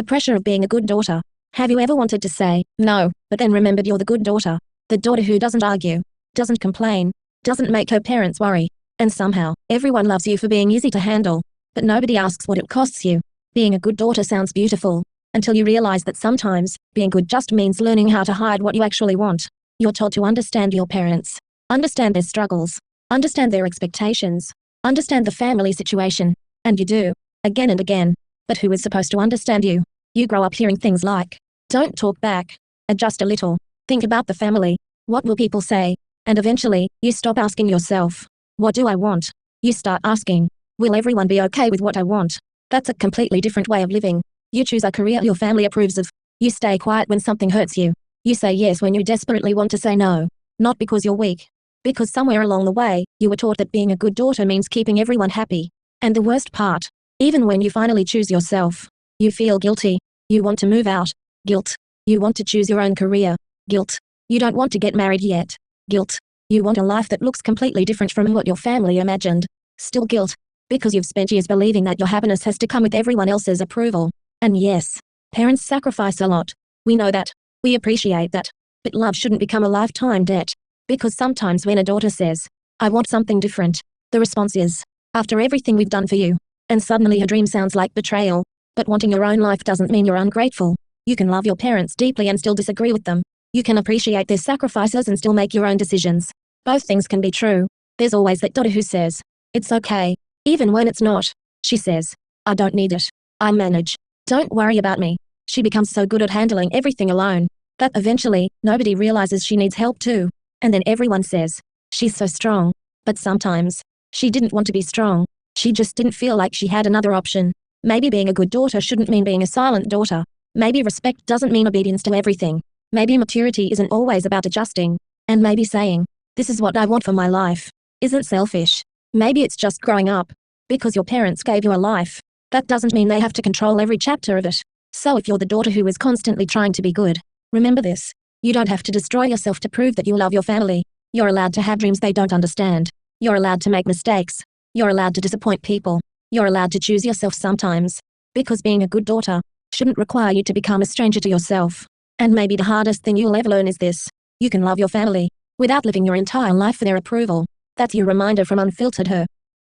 The pressure of being a good daughter. Have you ever wanted to say, no, but then remembered you're the good daughter? The daughter who doesn't argue, doesn't complain, doesn't make her parents worry. And somehow, everyone loves you for being easy to handle. But nobody asks what it costs you. Being a good daughter sounds beautiful, until you realize that sometimes, being good just means learning how to hide what you actually want. You're told to understand your parents, understand their struggles, understand their expectations, understand the family situation. And you do, again and again. But who is supposed to understand you? You grow up hearing things like, don't talk back, adjust a little, think about the family, what will people say? And eventually, you stop asking yourself, what do I want? You start asking, will everyone be okay with what I want? That's a completely different way of living. You choose a career your family approves of. You stay quiet when something hurts you. You say yes when you desperately want to say no. Not because you're weak. Because somewhere along the way, you were taught that being a good daughter means keeping everyone happy. And the worst part, even when you finally choose yourself, you feel guilty. You want to move out. Guilt. You want to choose your own career. Guilt. You don't want to get married yet. Guilt. You want a life that looks completely different from what your family imagined. Still guilt. Because you've spent years believing that your happiness has to come with everyone else's approval. And yes, parents sacrifice a lot. We know that. We appreciate that. But love shouldn't become a lifetime debt. Because sometimes when a daughter says, I want something different, the response is, after everything we've done for you. And suddenly her dream sounds like betrayal. But wanting your own life doesn't mean you're ungrateful. You can love your parents deeply and still disagree with them. You can appreciate their sacrifices and still make your own decisions. Both things can be true. There's always that daughter who says, it's okay. Even when it's not. She says, I don't need it. I manage. Don't worry about me. She becomes so good at handling everything alone, that eventually, nobody realizes she needs help too. And then everyone says, she's so strong. But sometimes, she didn't want to be strong. She just didn't feel like she had another option. Maybe being a good daughter shouldn't mean being a silent daughter. Maybe respect doesn't mean obedience to everything. Maybe maturity isn't always about adjusting. And maybe saying, this is what I want for my life, isn't selfish. Maybe it's just growing up. Because your parents gave you a life, that doesn't mean they have to control every chapter of it. So if you're the daughter who is constantly trying to be good, remember this. You don't have to destroy yourself to prove that you love your family. You're allowed to have dreams they don't understand. You're allowed to make mistakes. You're allowed to disappoint people. You're allowed to choose yourself sometimes. Because being a good daughter shouldn't require you to become a stranger to yourself. And maybe the hardest thing you'll ever learn is this. You can love your family without living your entire life for their approval. That's your reminder from Unfiltered Her.